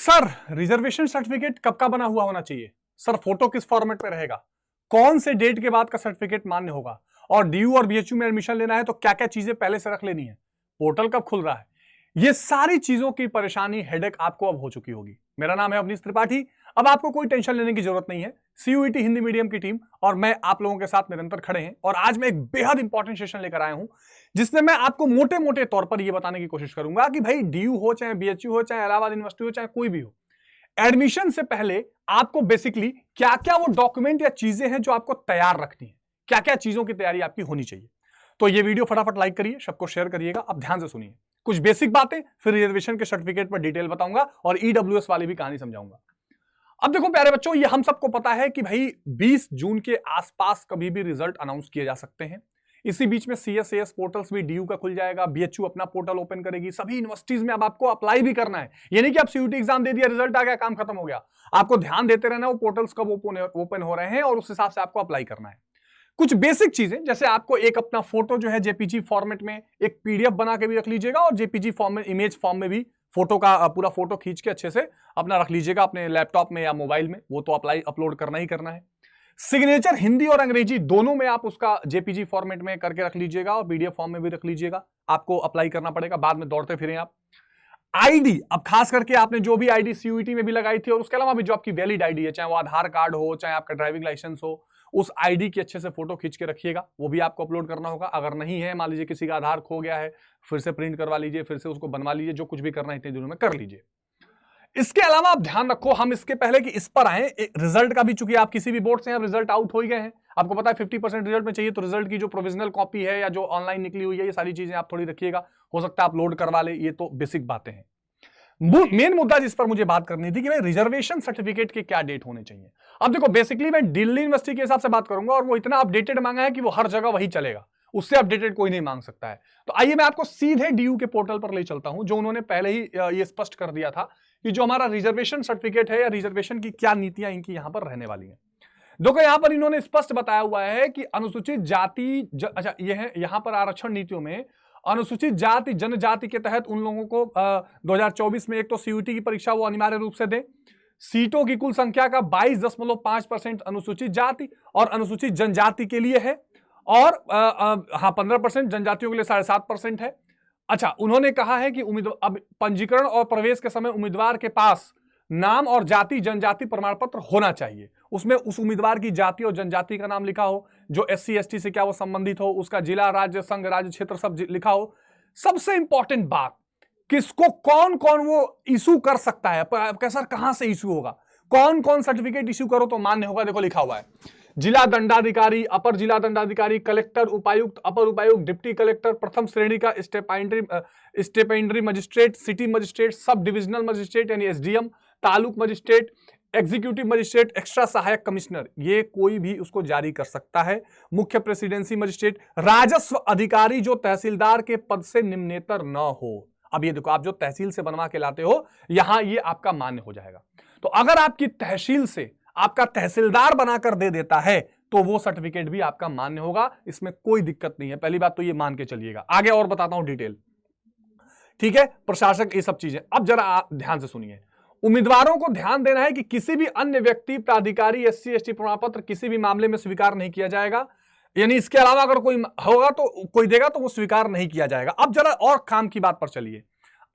Sir reservation certificate कब का बना हुआ होना चाहिए? सर फोटो किस फॉर्मेट में रहेगा? कौन से डेट के बाद का सर्टिफिकेट मान्य होगा? और डीयू और बीएचयू में एडमिशन लेना है तो क्या क्या चीजें पहले से रख लेनी है? पोर्टल कब खुल रहा है? ये सारी चीजों की परेशानी, हेडेक आपको अब हो चुकी होगी। मेरा नाम है अवनीश त्रिपाठी। अब आपको कोई टेंशन लेने की जरूरत नहीं है। सीयूईटी हिंदी मीडियम की टीम और मैं आप लोगों के साथ निरंतर खड़े हैं और आज मैं एक बेहद इंपॉर्टेंट सेशन लेकर आया हूं जिसमें मैं आपको मोटे मोटे तौर पर यह बताने की कोशिश करूंगा कि भाई डीयू हो, चाहे बीएचयू हो, चाहे इलाहाबाद यूनिवर्सिटी हो, चाहे कोई भी हो, एडमिशन से पहले आपको बेसिकली क्या क्या वो डॉक्यूमेंट या चीजें हैं जो आपको तैयार रखनी है, क्या क्या चीजों की तैयारी आपकी होनी चाहिए। तो ये वीडियो फटाफट लाइक करिए, सबको शेयर करिएगा। अब ध्यान से सुनिए कुछ बेसिक बातें, फिर रिजर्वेशन के सर्टिफिकेट पर डिटेल बताऊंगा और ईडब्ल्यूएस वाली भी कहानी समझाऊंगा। अब देखो प्यारे बच्चों, ये हम सबको पता है कि भाई 20 जून के आसपास कभी भी रिजल्ट अनाउंस किए जा सकते हैं। इसी बीच में सीएसएएस पोर्टल्स भी डीयू का खुल जाएगा, बीएचयू अपना पोर्टल ओपन करेगी, सभी यूनिवर्सिटीज में अब आपको अप्लाई भी करना है। ये नहीं कि आप सीयूटी एग्जाम दे दिया, रिजल्ट आ गया, काम खत्म हो गया। आपको ध्यान देते रहना वो पोर्टल्स कब ओपन हो रहे हैं और उस हिसाब से आपको अप्लाई करना है। कुछ बेसिक चीजें, जैसे आपको एक अपना फोटो जो है जेपीजी फॉर्मेट में एक पीडीएफ बना के भी रख लीजिएगा और जेपीजी फॉर्म में, इमेज फॉर्म में भी फोटो का पूरा फोटो खींच के अच्छे से अपना रख लीजिएगा अपने लैपटॉप में या मोबाइल में। वो तो अपलोड करना ही करना है। सिग्नेचर हिंदी और अंग्रेजी दोनों में आप उसका जेपीजी फॉर्मेट में करके रख लीजिएगा और पीडीएफ फॉर्म में भी रख लीजिएगा। आपको अप्लाई करना पड़ेगा, बाद में दौड़ते फिरें आप। आईडी, अब खास करके आपने जो भी आईडी सीयूईटी में भी लगाई थी और उसके अलावा भी जो आपकी वैलिड आईडी है, चाहे वो आधार कार्ड हो, चाहे आपका ड्राइविंग लाइसेंस हो, उस आईडी की अच्छे से फोटो खींच के रखिएगा। वो भी आपको अपलोड करना होगा। अगर नहीं है, मान लीजिए किसी का आधार खो गया है, फिर से प्रिंट करवा लीजिए, फिर से उसको बनवा लीजिए, जो कुछ भी करना है इतने दिनों में कर लीजिए। इसके अलावा आप ध्यान रखो, हम इसके पहले कि इस पर आए, रिजल्ट का भी, चूंकि आप किसी भी बोर्ड से हैं, रिजल्ट आउट हो ही गए हैं, आपको पता है 50% रिजल्ट में चाहिए, तो रिजल्ट की जो प्रोविजनल कॉपी है या जो ऑनलाइन निकली हुई है, ये सारी चीजें आप थोड़ी रखिएगा। हो सकता है आप लोड करवा ले, ये तो बेसिक बातें हैं। मेन मुद्दा जिस पर मुझे बात करनी थी कि भाई रिजर्वेशन सर्टिफिकेट के क्या डेट होने चाहिए। अब देखो बेसिकली मैं दिल्ली यूनिवर्सिटी के हिसाब से बात करूंगा और वो इतना अपडेटेड मांगा है कि वो हर जगह वही चलेगा, उससे अपडेटेड कोई नहीं मांग सकता है। तो आइए मैं आपको सीधे डीयू के पोर्टल पर ले चलता हूं, जो उन्होंने पहले ही ये स्पष्ट कर दिया था कि जो हमारा रिजर्वेशन सर्टिफिकेट है या रिजर्वेशन की क्या नीतियां इनकी यहां पर रहने वाली हैं। देखो यहां पर इन्होंने स्पष्ट बताया हुआ है कि अनुसूचित जाति अच्छा ये है, यहां पर आरक्षण नीतियों में अनुसूचित जाति जनजाति के तहत उन लोगों को 2024 में एक तो सीयूटी की परीक्षा वो अनिवार्य रूप से दें। सीटों की कुल संख्या का 22.5% अनुसूचित जाति और अनुसूचित जनजाति के लिए है और 15% जनजातियों के लिए 7.5% है। अच्छा, उन्होंने कहा है कि अब पंजीकरण और प्रवेश के समय उम्मीदवार के पास नाम और जाति जनजाति प्रमाण पत्र होना चाहिए। उसमें उस उम्मीदवार की जाति और जनजाति का नाम लिखा हो, जो एससी एसटी से क्या वो संबंधित हो, उसका जिला, राज्य, संघ, राज्य, क्षेत्र सब लिखा हो। सबसे इंपॉर्टेंट बात, किसको कौन कौन वो इशू कर सकता है, सर कहां से इशू होगा, कौन कौन सर्टिफिकेट इशू करो तो मान्य होगा। देखो लिखा हुआ है, जिला दंडाधिकारी, अपर जिला दंडाधिकारी, कलेक्टर, उपायुक्त, अपर उपायुक्त, डिप्टी कलेक्टर, प्रथम श्रेणी का stipendiary magistrate, city magistrate, sub divisional magistrate यानी SDM, taluk magistrate, executive magistrate, extra सहायक कमिश्नर, ये कोई भी उसको जारी कर सकता है। मुख्य प्रेसिडेंसी मजिस्ट्रेट, राजस्व अधिकारी जो तहसीलदार के पद से निम्नेतर न हो। अब ये देखो, आप जो तहसील से बनवा के लाते हो यहां ये आपका मान्य हो जाएगा। तो अगर आपकी तहसील से आपका तहसीलदार बनाकर दे देता है तो वो सर्टिफिकेट भी आपका मान्य होगा, इसमें कोई दिक्कत नहीं है। पहली बात तो ये मान के चलिएगा। आगे और बताता हूं डिटेल, ठीक है, प्रशासक, ये सब चीजें। अब जरा आप ध्यान से सुनिए, उम्मीदवारों को ध्यान देना है कि किसी भी अन्य व्यक्ति, प्राधिकारी, एससी एसटी प्रमाण पत्र किसी भी मामले में स्वीकार नहीं किया जाएगा। यानी इसके अलावा अगर कोई होगा तो कोई देगा तो वो स्वीकार नहीं किया जाएगा। अब जरा और काम की बात पर चलिए,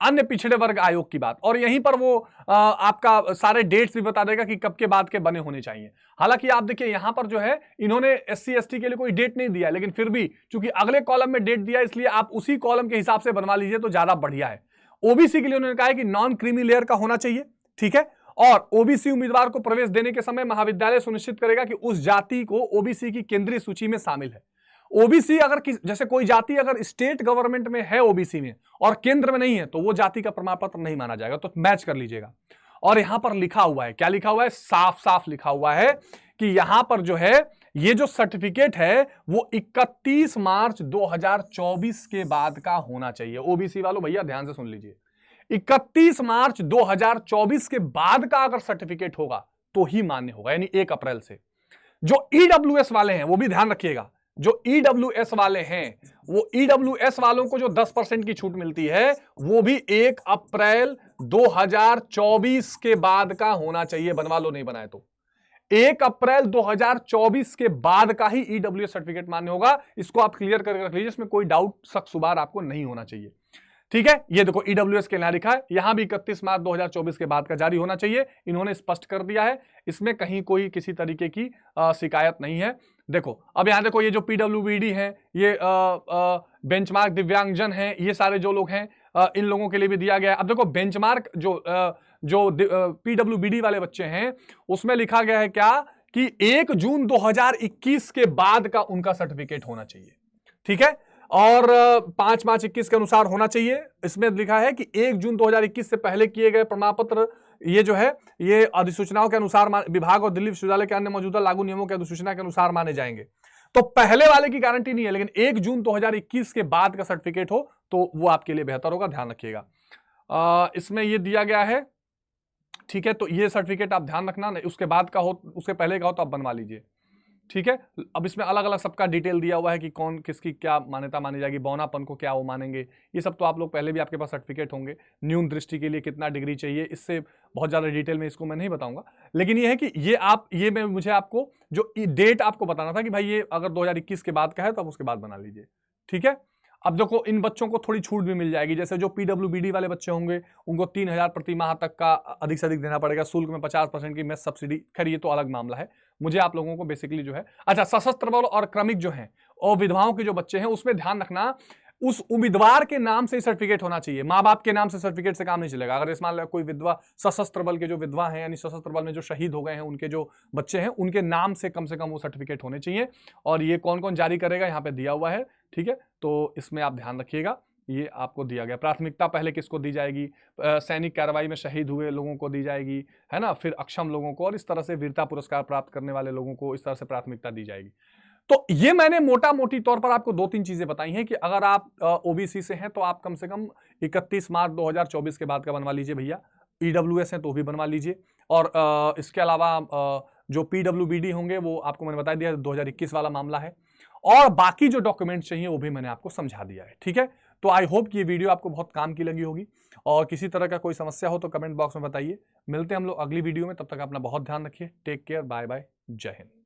अन्य पिछड़े वर्ग आयोग की बात, और यहीं पर वो आपका सारे डेट्स भी बता देगा कि कब के बाद के बने होने चाहिए। हालांकि आप देखिए यहां पर जो है इन्होंने एससी एसटी के लिए कोई डेट नहीं दिया, लेकिन फिर भी चूंकि अगले कॉलम में डेट दिया, इसलिए आप उसी कॉलम के हिसाब से बनवा लीजिए तो ज्यादा बढ़िया है। ओबीसी के लिए उन्होंने कहा है कि नॉन क्रीमी लेयर का होना चाहिए, ठीक है, और ओबीसी उम्मीदवार को प्रवेश देने के समय महाविद्यालय सुनिश्चित करेगा कि उस जाति को ओबीसी की केंद्रीय सूची में शामिल है। ओबीसी अगर जैसे कोई जाति अगर स्टेट गवर्नमेंट में है ओबीसी में और केंद्र में नहीं है तो वो जाति का प्रमाण पत्र नहीं माना जाएगा, तो मैच कर लीजिएगा। और यहां पर लिखा हुआ है, क्या लिखा हुआ है, साफ साफ लिखा हुआ है कि यहां पर जो है ये जो सर्टिफिकेट है वो 31 मार्च 2024 के बाद का होना चाहिए। ओबीसी वालों भैया ध्यान से सुन लीजिए, 31 मार्च 2024 के बाद का अगर सर्टिफिकेट होगा तो ही मान्य होगा, यानी 1 अप्रैल से। जो ईडब्ल्यूएस वाले हैं वो भी ध्यान रखिएगा, जो ईडब्ल्यूएस वाले हैं वो ईडब्ल्यूएस वालों को जो 10% की छूट मिलती है वो भी 1 अप्रैल 2024 के बाद का होना चाहिए, बनवा लो नहीं बनाए तो। 1 अप्रैल 2024 के बाद का ही ईडब्ल्यूएस सर्टिफिकेट मान्य होगा। इसको आप क्लियर करके रख लीजिए, इसमें कोई डाउट शक शुबार आपको नहीं होना चाहिए। ठीक है, ये देखो ईडब्ल्यूएस के यहां लिखा है, यहां भी 31 मार्च 2024 के बाद का जारी होना चाहिए, इन्होंने स्पष्ट कर दिया है। इसमें कहीं कोई किसी तरीके की शिकायत नहीं है। देखो अब यहां देखो, ये जो पीडब्ल्यूबीडी है, ये बेंचमार्क दिव्यांगजन है, ये सारे जो लोग हैं इन लोगों के लिए भी दिया गया है। अब देखो बेंचमार्क जो पीडब्ल्यूबीडी वाले बच्चे हैं, उसमें लिखा गया है क्या कि 1 जून 2021 के बाद का उनका सर्टिफिकेट होना चाहिए। ठीक है, और 5 मार्च 21 के अनुसार होना चाहिए। इसमें लिखा है कि 1 जून 2021 से पहले किए गए प्रमाण पत्र, ये जो है ये अधिसूचनाओं के अनुसार विभाग और दिल्ली विश्वविद्यालय के अन्य मौजूदा लागू नियमों के अधिसूचना के अनुसार माने जाएंगे। तो पहले वाले की गारंटी नहीं है, लेकिन 1 जून 2021 के बाद का सर्टिफिकेट हो तो वो आपके लिए बेहतर होगा, ध्यान रखिएगा। इसमें ये दिया गया है। ठीक है, तो ये सर्टिफिकेट आप ध्यान रखना, उसके बाद का हो, उसके पहले का हो तो आप बनवा लीजिए। ठीक है, अब इसमें अलग अलग सबका डिटेल दिया हुआ है कि कौन किसकी क्या मान्यता मानी जाएगी, बौनापन को क्या वो मानेंगे, ये सब तो आप लोग पहले भी आपके पास सर्टिफिकेट होंगे। न्यून दृष्टि के लिए कितना डिग्री चाहिए, इससे बहुत ज़्यादा डिटेल में इसको मैं नहीं बताऊंगा, लेकिन ये है कि मुझे आपको जो डेट आपको बताना था कि भाई ये अगर 2021 के बाद का है तो आप उसके बाद बना लीजिए। ठीक है, अब देखो इन बच्चों को थोड़ी छूट भी मिल जाएगी, जैसे जो पीडब्ल्यूबीडी वाले बच्चे होंगे उनको 3000 प्रति माह तक का अधिक से अधिक देना पड़ेगा, शुल्क में 50% की मेस सब्सिडी। खैर ये तो अलग मामला है, मुझे आप लोगों को बेसिकली जो है, अच्छा सशस्त्र बल और क्रमिक जो है और विधवाओं के जो बच्चे हैं उसमें ध्यान रखना, उस उम्मीदवार के नाम से सर्टिफिकेट होना चाहिए, माँ बाप के नाम से सर्टिफिकेट से काम नहीं चलेगा। अगर इस मान लो कोई विधवा सशस्त्र बल के जो विधवा हैं, यानी सशस्त्र बल में जो शहीद हो गए हैं, उनके जो बच्चे हैं उनके नाम से कम वो सर्टिफिकेट होने चाहिए। और ये कौन कौन जारी करेगा यहाँ पे दिया हुआ है। ठीक है, तो इसमें आप ध्यान रखिएगा, ये आपको दिया गया। प्राथमिकता पहले किसको दी जाएगी, सैनिक कार्रवाई में शहीद हुए लोगों को दी जाएगी, है ना, फिर अक्षम लोगों को, और इस तरह से वीरता पुरस्कार प्राप्त करने वाले लोगों को इस तरह से प्राथमिकता दी जाएगी। तो ये मैंने मोटा मोटी तौर पर आपको 2-3 चीजें बताई हैं कि अगर आप ओबीसी से हैं तो आप कम से कम 31 मार्च 2024 के बाद का बनवा लीजिए भैया। ईडब्ल्यूएस हैं तो भी बनवा लीजिए, और इसके अलावा जो पीडब्ल्यूबीडी होंगे वो आपको मैंने बता दिया 2021 वाला मामला है, और बाकी जो डॉक्यूमेंट चाहिए वो भी मैंने आपको समझा दिया है। ठीक है, तो आई होप कि ये वीडियो आपको बहुत काम की लगी होगी, और किसी तरह का कोई समस्या हो तो कमेंट बॉक्स में बताइए। मिलते हैं हम लोग अगली वीडियो में, तब तक अपना बहुत ध्यान रखिए। टेक केयर, बाय बाय, जय हिंद।